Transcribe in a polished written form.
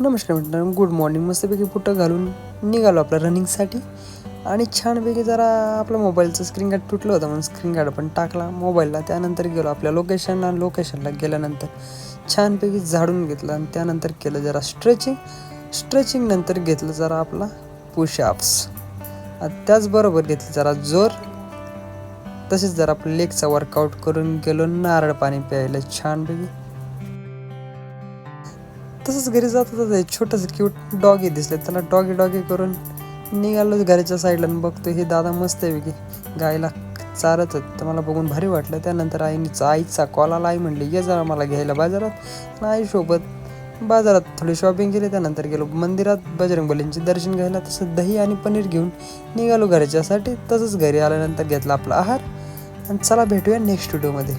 नमस्कार मित्रांनो, good morning. मस्तपैकी पुटं घालून निघालो आपल्या रनिंगसाठी आणि छानपैकी जरा आपलं मोबाईलचं स्क्रीन गार्ड तुटलं होतं म्हणून स्क्रीन गार्ड पण टाकला मोबाईलला. त्यानंतर गेलो आपल्या लोकेशनला गेल्यानंतर छानपैकी झाडून घेतलं आणि त्यानंतर केलं जरा स्ट्रेचिंग नंतर घेतलं जरा आपला पुशअप्स. त्याचबरोबर घेतलं जरा जोर. तसेच जरा आपलं लेगचा वर्कआउट करून गेलो नारळ पाणी प्यायला छानपैकी. तसंच घरी जात होतं एक छोटंसं क्यूट डॉगी दिसलं, त्याला डॉगी करून निघालो घराच्या साईडला. बघतो हे दादा मस्त आहे की गायला चारत होत, तर मला बघून भारी वाटलं. त्यानंतर आईचा कॉल आला. आई म्हणली ये जरा मला घ्यायला बाजारात. आईसोबत बाजारात थोडी शॉपिंग केली. त्यानंतर गेलो मंदिरात बजरंगबलींचे दर्शन घ्यायला. तसंच दही आणि पनीर घेऊन निघालो घरच्यासाठी. तसंच घरी आल्यानंतर घेतला आपला आहार. आणि चला भेटूया नेक्स्ट व्हिडिओमध्ये.